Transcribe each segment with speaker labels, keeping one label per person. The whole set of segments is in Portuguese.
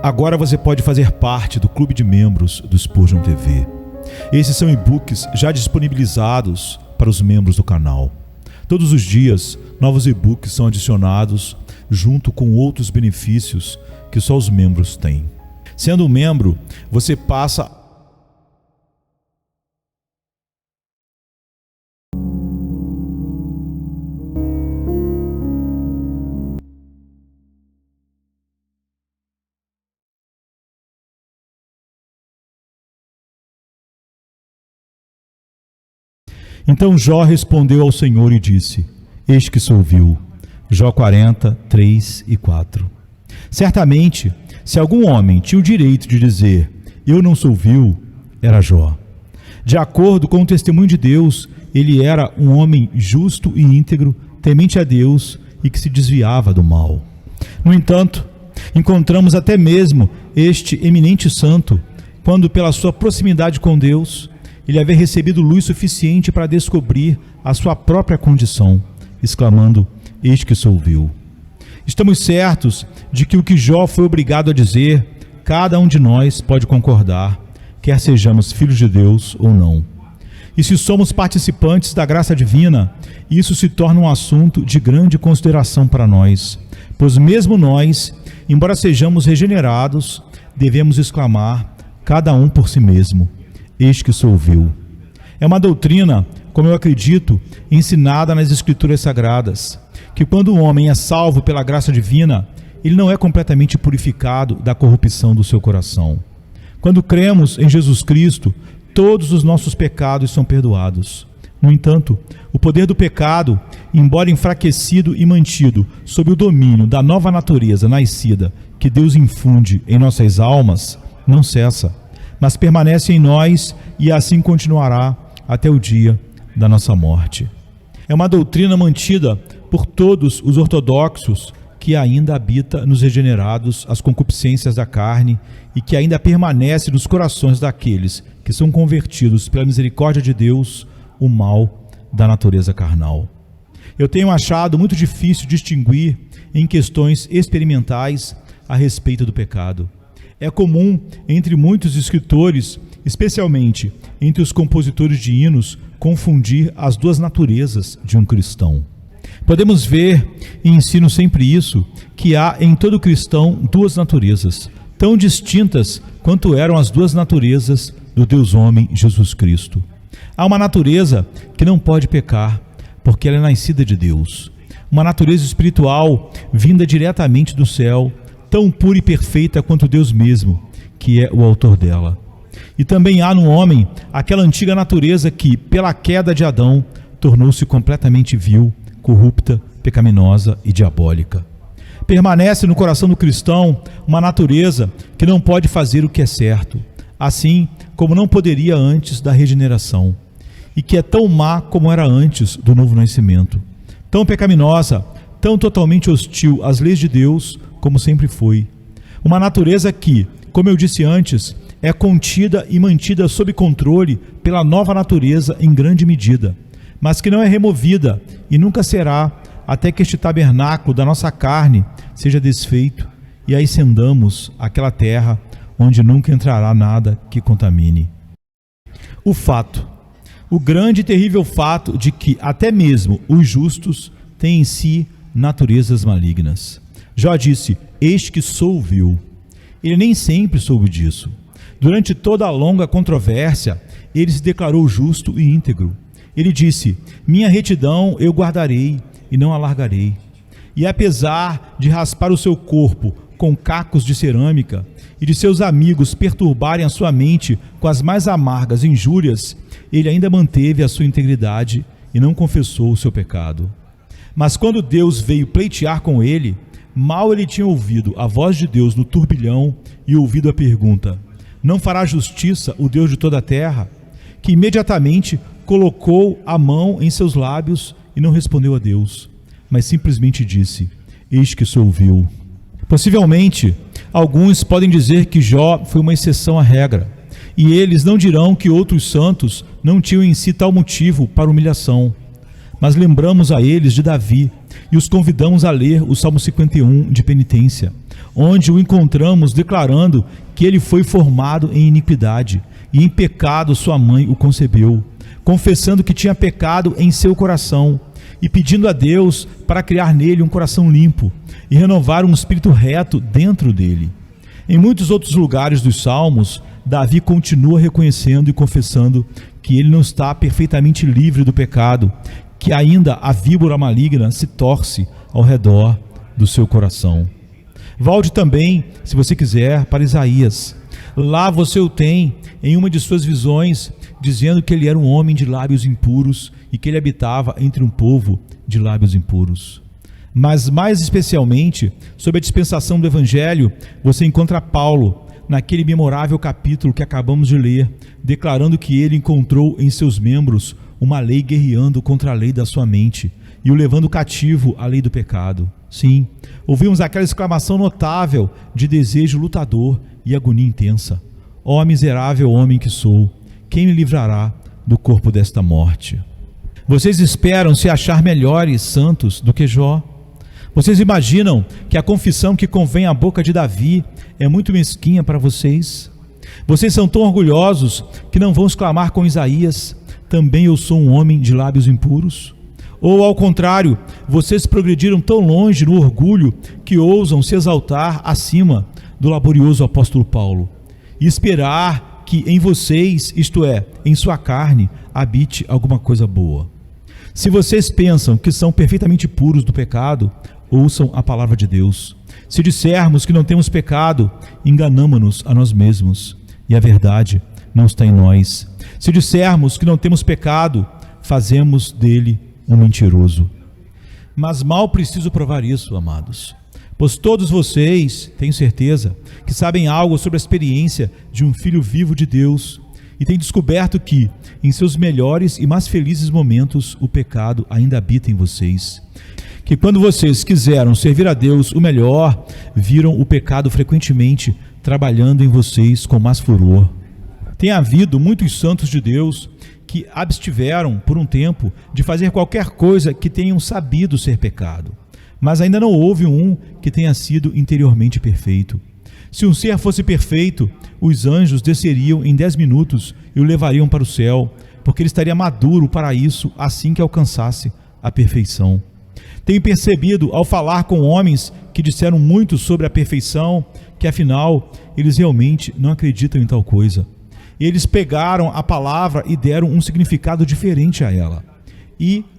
Speaker 1: Agora você pode fazer parte do clube de membros do Spurgeon TV. Esses são e-books já disponibilizados para os membros do canal. Todos os dias, novos e-books são adicionados junto com outros benefícios que só os membros têm. Sendo um membro, você passa Então Jó respondeu ao Senhor e disse: Eis que sou vil. Jó 40, 3 e 4. Certamente, se algum homem tinha o direito de dizer: eu não sou vil, era Jó. De acordo com o testemunho de Deus, ele era um homem justo e íntegro, temente a Deus e que se desviava do mal. No entanto, encontramos até mesmo este eminente santo, quando pela sua proximidade com Deus, ele havia recebido luz suficiente para descobrir a sua própria condição, exclamando: eis que sou vil. Estamos certos de que o que Jó foi obrigado a dizer, cada um de nós pode concordar, quer sejamos filhos de Deus ou não. E se somos participantes da graça divina, isso se torna um assunto de grande consideração para nós, pois mesmo nós, embora sejamos regenerados, devemos exclamar, cada um por si mesmo: eis que sou vil. É uma doutrina, como eu acredito, ensinada nas Escrituras Sagradas, que quando o homem é salvo pela graça divina, ele não é completamente purificado da corrupção do seu coração. Quando cremos em Jesus Cristo, todos os nossos pecados são perdoados. No entanto, o poder do pecado, embora enfraquecido e mantido sob o domínio da nova natureza nascida que Deus infunde em nossas almas, não cessa, mas permanece em nós e assim continuará até o dia da nossa morte. É uma doutrina mantida por todos os ortodoxos que ainda habita nos regenerados as concupiscências da carne e que ainda permanece nos corações daqueles que são convertidos pela misericórdia de Deus, o mal da natureza carnal. Eu tenho achado muito difícil distinguir em questões experimentais a respeito do pecado. É comum entre muitos escritores, especialmente entre os compositores de hinos, confundir as duas naturezas de um cristão. Podemos ver, e ensino sempre isso, que há em todo cristão duas naturezas, tão distintas quanto eram as duas naturezas do Deus-homem Jesus Cristo. Há uma natureza que não pode pecar, porque ela é nascida de Deus. Uma natureza espiritual vinda diretamente do céu, tão pura e perfeita quanto Deus mesmo, que é o autor dela. E também há no homem aquela antiga natureza que, pela queda de Adão, tornou-se completamente vil, corrupta, pecaminosa e diabólica. Permanece no coração do cristão uma natureza que não pode fazer o que é certo, assim como não poderia antes da regeneração, e que é tão má como era antes do novo nascimento, tão pecaminosa, tão totalmente hostil às leis de Deus, como sempre foi. Uma natureza que, como eu disse antes, é contida e mantida sob controle pela nova natureza em grande medida, mas que não é removida e nunca será, até que este tabernáculo da nossa carne seja desfeito e aí ascendamos àquela terra onde nunca entrará nada que contamine. O grande e terrível fato de que até mesmo os justos têm em si naturezas malignas. Jó disse: eis que sou vil. Ele nem sempre soube disso. Durante toda a longa controvérsia, ele se declarou justo e íntegro. Ele disse: minha retidão eu guardarei e não alargarei. E apesar de raspar o seu corpo com cacos de cerâmica e de seus amigos perturbarem a sua mente com as mais amargas injúrias, ele ainda manteve a sua integridade e não confessou o seu pecado. Mas quando Deus veio pleitear com ele, mal ele tinha ouvido a voz de Deus no turbilhão e ouvido a pergunta: não fará justiça o Deus de toda a terra? Que imediatamente colocou a mão em seus lábios e não respondeu a Deus, mas simplesmente disse: eis que sou vil. Possivelmente, alguns podem dizer que Jó foi uma exceção à regra, e eles não dirão que outros santos não tinham em si tal motivo para humilhação. mas lembramos a eles de Davi e os convidamos a ler o Salmo 51 de penitência, onde o encontramos declarando que ele foi formado em iniquidade e em pecado sua mãe o concebeu, confessando que tinha pecado em seu coração e pedindo a Deus para criar nele um coração limpo e renovar um espírito reto dentro dele. Em muitos outros lugares dos Salmos, Davi continua reconhecendo e confessando que ele não está perfeitamente livre do pecado, que ainda a víbora maligna se torce ao redor do seu coração. Volte também, se você quiser, para Isaías. Lá você o tem em uma de suas visões, dizendo que ele era um homem de lábios impuros e que ele habitava entre um povo de lábios impuros. Mas mais especialmente, sob a dispensação do Evangelho, você encontra Paulo, naquele memorável capítulo que acabamos de ler, declarando que ele encontrou em seus membros uma lei guerreando contra a lei da sua mente e o levando cativo à lei do pecado. Sim, ouvimos aquela exclamação notável de desejo lutador e agonia intensa: ó miserável homem que sou, quem me livrará do corpo desta morte? Vocês esperam se achar melhores santos do que Jó? Vocês imaginam que a confissão que convém à boca de Davi é muito mesquinha para vocês? Vocês são tão orgulhosos que não vão exclamar com Isaías: também eu sou um homem de lábios impuros? Ou ao contrário, vocês progrediram tão longe no orgulho que ousam se exaltar acima do laborioso apóstolo Paulo e esperar que em vocês, isto é, em sua carne, habite alguma coisa boa? Se vocês pensam que são perfeitamente puros do pecado, ouçam a palavra de Deus. Se dissermos que não temos pecado, enganamo-nos a nós mesmos e a verdade não está em nós. Se dissermos que não temos pecado, fazemos dele um mentiroso. Mas mal preciso provar isso, amados, pois todos vocês, tenho certeza, que sabem algo sobre a experiência de um filho vivo de Deus e têm descoberto que, em seus melhores e mais felizes momentos, o pecado ainda habita em vocês. Que quando vocês quiseram servir a Deus o melhor, viram o pecado frequentemente trabalhando em vocês com mais furor. Tem havido muitos santos de Deus que abstiveram por um tempo de fazer qualquer coisa que tenham sabido ser pecado, mas ainda não houve um que tenha sido interiormente perfeito. Se um ser fosse perfeito, os anjos desceriam em 10 minutos e o levariam para o céu, porque ele estaria maduro para isso assim que alcançasse a perfeição. Tenho percebido ao falar com homens que disseram muito sobre a perfeição, que afinal eles realmente não acreditam em tal coisa. Eles pegaram a palavra e deram um significado diferente a ela,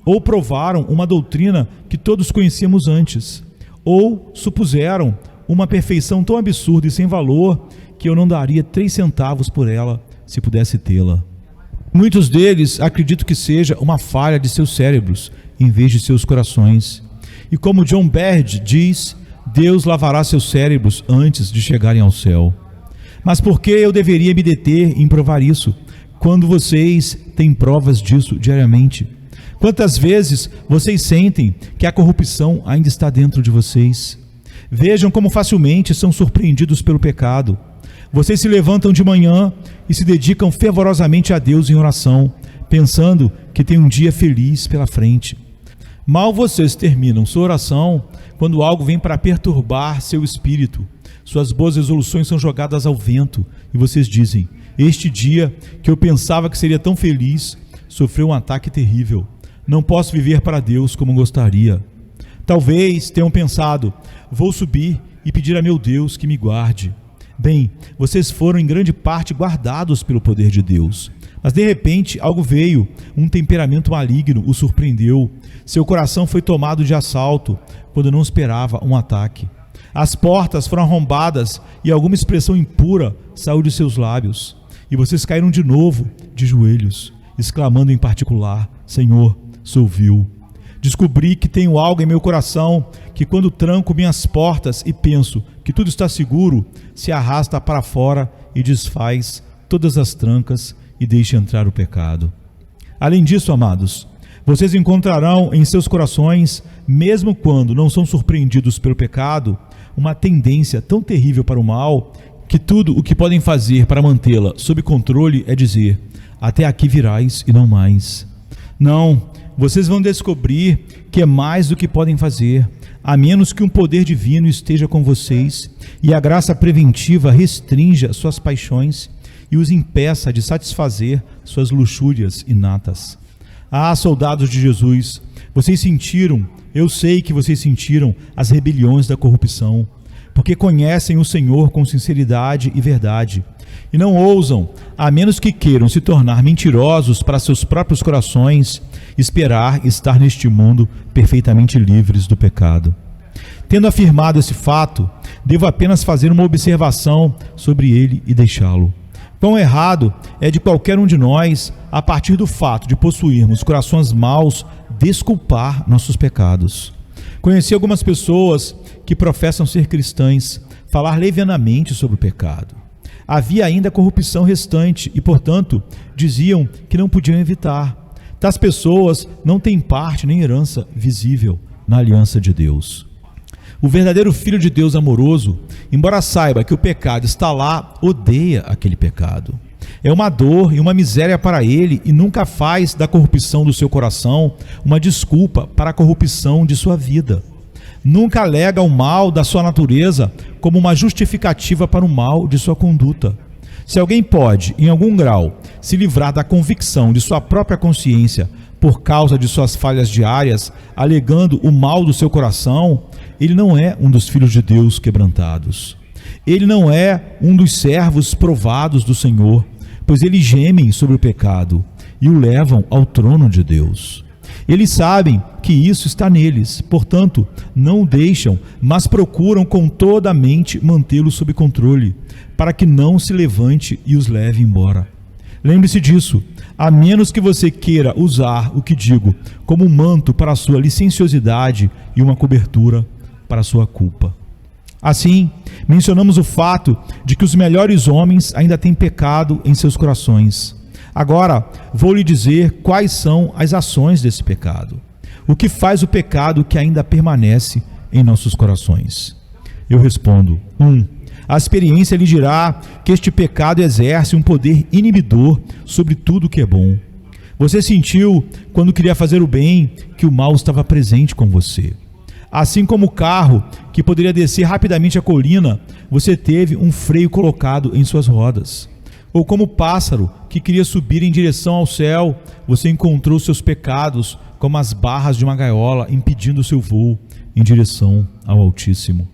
Speaker 1: ou provaram uma doutrina que todos conhecíamos antes, ou supuseram uma perfeição tão absurda e sem valor que eu não daria 3 centavos por ela se pudesse tê-la. Muitos deles acredito que seja uma falha de seus cérebros em vez de seus corações. E como John Baird diz, Deus lavará seus cérebros antes de chegarem ao céu. Mas por que eu deveria me deter em provar isso, quando vocês têm provas disso diariamente? Quantas vezes vocês sentem que a corrupção ainda está dentro de vocês? Vejam como facilmente são surpreendidos pelo pecado. Vocês se levantam de manhã e se dedicam fervorosamente a Deus em oração, pensando que tem um dia feliz pela frente. Mal vocês terminam sua oração, quando algo vem para perturbar seu espírito, suas boas resoluções são jogadas ao vento e vocês dizem: este dia que eu pensava que seria tão feliz, sofreu um ataque terrível. Não posso viver para Deus como gostaria. Talvez tenham pensado: vou subir e pedir a meu Deus que me guarde. Bem, vocês foram em grande parte guardados pelo poder de Deus. Mas de repente algo veio, um temperamento maligno o surpreendeu. Seu coração foi tomado de assalto quando não esperava um ataque. As portas foram arrombadas e alguma expressão impura saiu de seus lábios. E vocês caíram de novo de joelhos, exclamando em particular: Senhor, sou vil. Descobri que tenho algo em meu coração que, quando tranco minhas portas e penso que tudo está seguro, se arrasta para fora e desfaz todas as trancas e deixa entrar o pecado. Além disso, amados, vocês encontrarão em seus corações, mesmo quando não são surpreendidos pelo pecado, uma tendência tão terrível para o mal, que tudo o que podem fazer para mantê-la sob controle é dizer: até aqui virais e não mais. Não, vocês vão descobrir que é mais do que podem fazer, a menos que um poder divino esteja com vocês e a graça preventiva restrinja suas paixões e os impeça de satisfazer suas luxúrias inatas. Ah, soldados de Jesus, vocês sentiram, eu sei que vocês sentiram as rebeliões da corrupção, porque conhecem o Senhor com sinceridade e verdade, e não ousam, a menos que queiram se tornar mentirosos para seus próprios corações, esperar estar neste mundo perfeitamente livres do pecado. Tendo afirmado esse fato, devo apenas fazer uma observação sobre ele e deixá-lo. Quão errado é de qualquer um de nós, a partir do fato de possuirmos corações maus, desculpar nossos pecados. Conheci algumas pessoas que professam ser cristãs, falar levianamente sobre o pecado. Havia ainda corrupção restante e, portanto, diziam que não podiam evitar. Tais pessoas não têm parte nem herança visível na aliança de Deus. O verdadeiro Filho de Deus amoroso, embora saiba que o pecado está lá, odeia aquele pecado. É uma dor e uma miséria para ele e nunca faz da corrupção do seu coração uma desculpa para a corrupção de sua vida. Nunca alega o mal da sua natureza como uma justificativa para o mal de sua conduta. Se alguém pode, em algum grau, se livrar da convicção de sua própria consciência por causa de suas falhas diárias, alegando o mal do seu coração, ele não é um dos filhos de Deus quebrantados. Ele não é um dos servos provados do Senhor, pois eles gemem sobre o pecado e o levam ao trono de Deus. Eles sabem que isso está neles, portanto, não o deixam, mas procuram com toda a mente mantê-lo sob controle, para que não se levante e os leve embora. Lembre-se disso, a menos que você queira usar o que digo como um manto para a sua licenciosidade e uma cobertura para a sua culpa. Assim, mencionamos o fato de que os melhores homens ainda têm pecado em seus corações. Agora, vou lhe dizer quais são as ações desse pecado. O que faz o pecado que ainda permanece em nossos corações? Eu respondo: 1. A experiência lhe dirá que este pecado exerce um poder inibidor sobre tudo que é bom. Você sentiu, quando queria fazer o bem, que o mal estava presente com você. Assim como o carro, que poderia descer rapidamente a colina, você teve um freio colocado em suas rodas. Ou como o pássaro, que queria subir em direção ao céu, você encontrou seus pecados como as barras de uma gaiola, impedindo o seu voo em direção ao Altíssimo.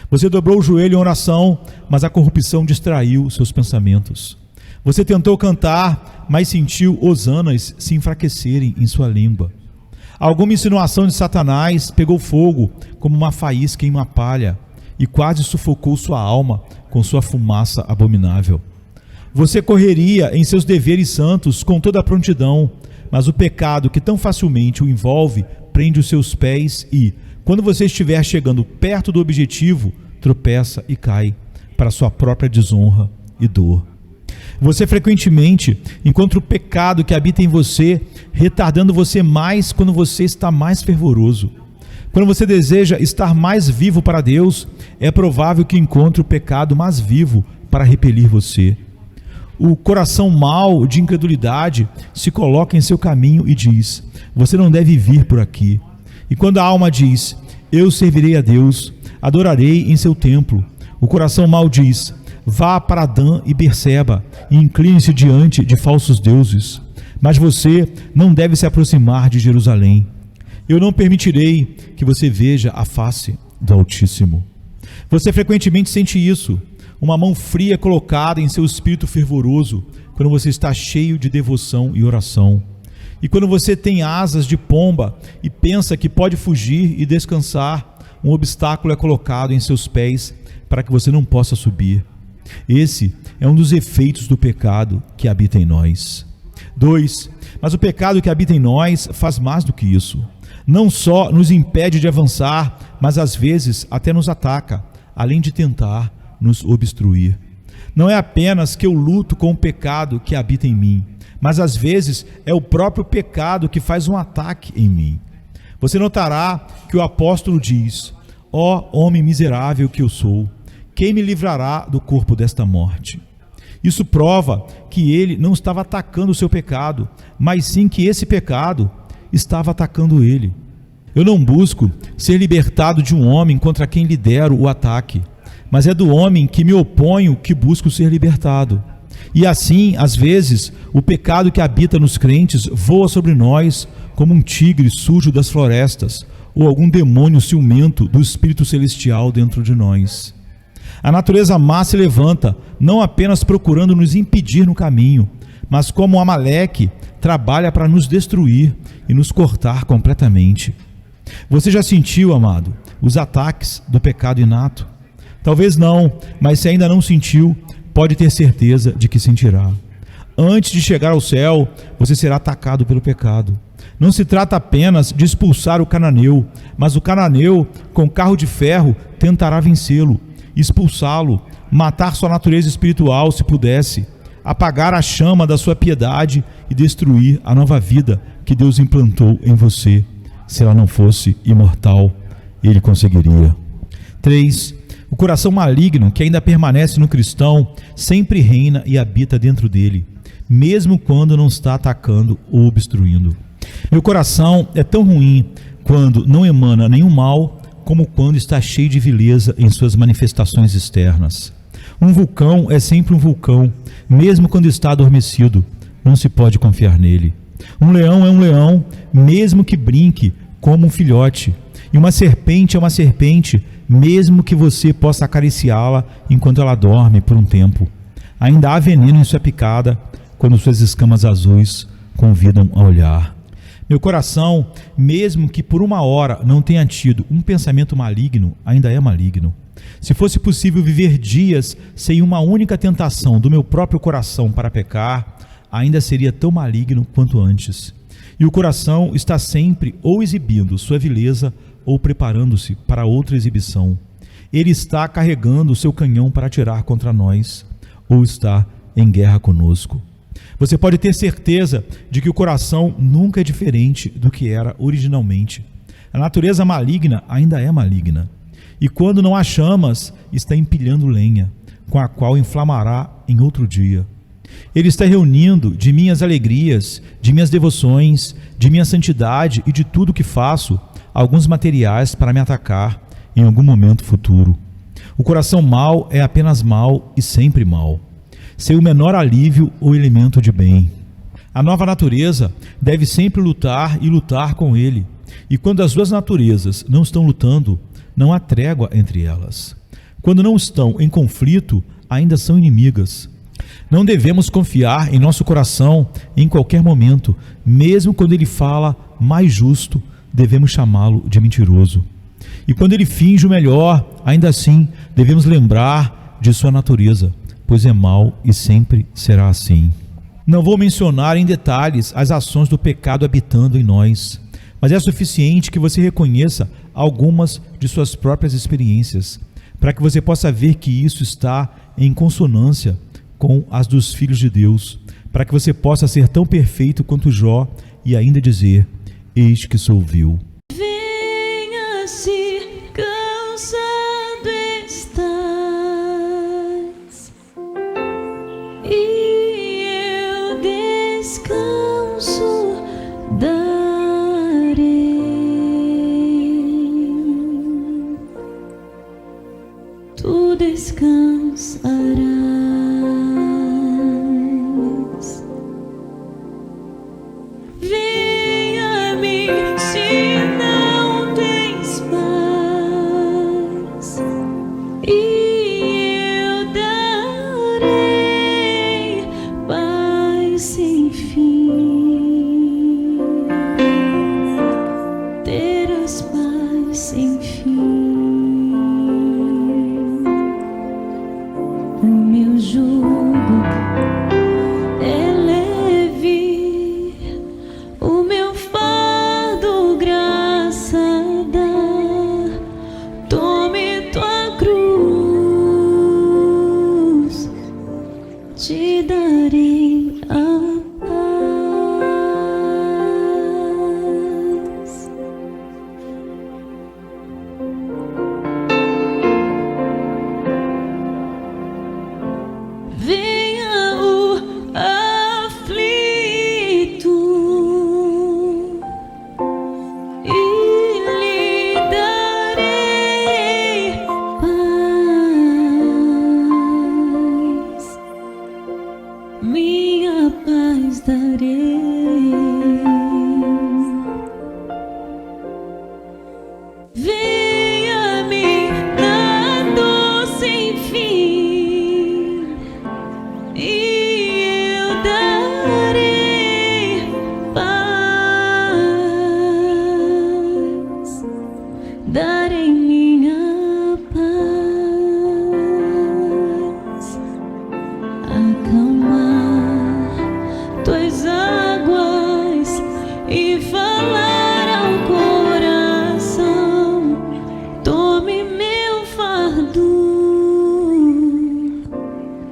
Speaker 1: Você dobrou o joelho em oração, mas a corrupção distraiu seus pensamentos. Você tentou cantar, mas sentiu hosanas se enfraquecerem em sua língua. Alguma insinuação de Satanás pegou fogo como uma faísca em uma palha e quase sufocou sua alma com sua fumaça abominável. Você correria em seus deveres santos com toda a prontidão, mas o pecado que tão facilmente o envolve prende os seus pés e, quando você estiver chegando perto do objetivo, tropeça e cai para sua própria desonra e dor. Você frequentemente encontra o pecado que habita em você, retardando você mais quando você está mais fervoroso. Quando você deseja estar mais vivo para Deus, é provável que encontre o pecado mais vivo para repelir você. O coração mau de incredulidade se coloca em seu caminho e diz: você não deve vir por aqui. E quando a alma diz: eu servirei a Deus, adorarei em seu templo, o coração mau diz: vá para Dan e Berseba e incline-se diante de falsos deuses. Mas você não deve se aproximar de Jerusalém. Eu não permitirei que você veja a face do Altíssimo. Você frequentemente sente isso, uma mão fria colocada em seu espírito fervoroso, quando você está cheio de devoção e oração. E quando você tem asas de pomba e pensa que pode fugir e descansar, um obstáculo é colocado em seus pés para que você não possa subir. Esse é um dos efeitos do pecado que habita em nós. 2. Mas o pecado que habita em nós faz mais do que isso. Não só nos impede de avançar, mas às vezes até nos ataca, além de tentar nos obstruir. Não é apenas que eu luto com o pecado que habita em mim, mas às vezes é o próprio pecado que faz um ataque em mim. Você notará que o apóstolo diz: ó homem miserável que eu sou, quem me livrará do corpo desta morte? Isso prova que ele não estava atacando o seu pecado, mas sim que esse pecado, estava atacando ele. Eu não busco ser libertado de um homem contra quem lidero o ataque, mas é do homem que me oponho que busco ser libertado. E assim, às vezes, o pecado que habita nos crentes voa sobre nós como um tigre sujo das florestas, ou algum demônio ciumento do espírito celestial dentro de nós. A natureza má se levanta, não apenas procurando nos impedir no caminho, mas como Amaleque trabalha para nos destruir e nos cortar completamente. Você já sentiu, amado, os ataques do pecado inato? Talvez não, mas se ainda não sentiu, pode ter certeza de que sentirá. Antes de chegar ao céu, você será atacado pelo pecado. Não se trata apenas de expulsar o cananeu, mas o cananeu, com carro de ferro, tentará vencê-lo, expulsá-lo, matar sua natureza espiritual se pudesse, apagar a chama da sua piedade e destruir a nova vida que Deus implantou em você. Se ela não fosse imortal, ele conseguiria. 3. O coração maligno que ainda permanece no cristão sempre reina e habita dentro dele, mesmo quando não está atacando ou obstruindo. Meu coração é tão ruim quando não emana nenhum mal, como quando está cheio de vileza em suas manifestações externas. Um vulcão é sempre um vulcão, mesmo quando está adormecido, não se pode confiar nele. Um leão é um leão, mesmo que brinque como um filhote. E uma serpente é uma serpente, mesmo que você possa acariciá-la enquanto ela dorme por um tempo. Ainda há veneno em sua picada, quando suas escamas azuis convidam a olhar. Meu coração, mesmo que por uma hora não tenha tido um pensamento maligno, ainda é maligno. Se fosse possível viver dias sem uma única tentação do meu próprio coração para pecar, ainda seria tão maligno quanto antes. E o coração está sempre ou exibindo sua vileza ou preparando-se para outra exibição. Ele está carregando o seu canhão para atirar contra nós, ou está em guerra conosco. Você pode ter certeza de que o coração nunca é diferente do que era originalmente. A natureza maligna ainda é maligna. E quando não há chamas, está empilhando lenha, com a qual inflamará em outro dia. Ele está reunindo de minhas alegrias, de minhas devoções, de minha santidade e de tudo que faço, alguns materiais para me atacar em algum momento futuro. O coração mau é apenas mau e sempre mau, sem o menor alívio ou elemento de bem. A nova natureza deve sempre lutar e lutar com ele, e quando as duas naturezas não estão lutando, não há trégua entre elas. Quando não estão em conflito, ainda são inimigas. Não devemos confiar em nosso coração em qualquer momento, mesmo quando ele fala mais justo, devemos chamá-lo de mentiroso. E quando ele finge o melhor, ainda assim, devemos lembrar de sua natureza, pois é mau e sempre será assim. Não vou mencionar em detalhes as ações do pecado habitando em nós, mas é suficiente que você reconheça algumas de suas próprias experiências, para que você possa ver que isso está em consonância com as dos filhos de Deus, para que você possa ser tão perfeito quanto Jó e ainda dizer: eis que sou vil.
Speaker 2: Venha se cansado estás, e eu descanso darei. Tu descansarás. Sem fim, terás paz sem fim. O meu jugo é leve, o meu fardo graça dá. Tome tua cruz, te darei a paz. Venha o aflito,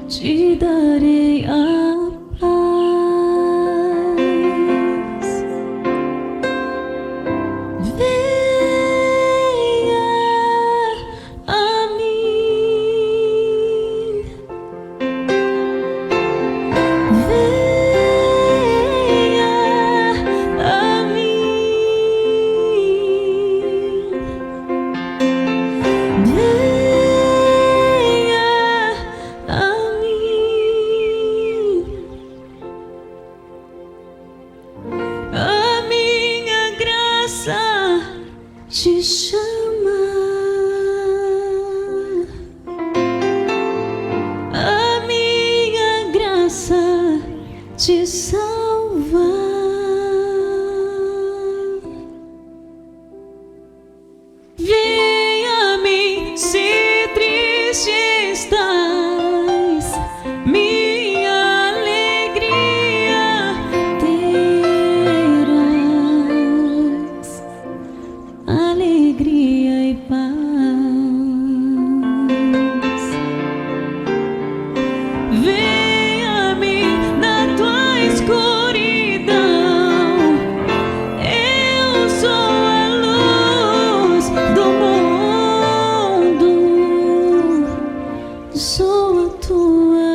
Speaker 2: te darei a paz. Venha a mim, venha a mim, venha a mim. A minha graça te chama, a minha graça te salva. Vem a mim se triste estás, minha alegria terás, alegria e paz. Vem a mim na tua escuridão, eu sou a luz do mundo, sou a tua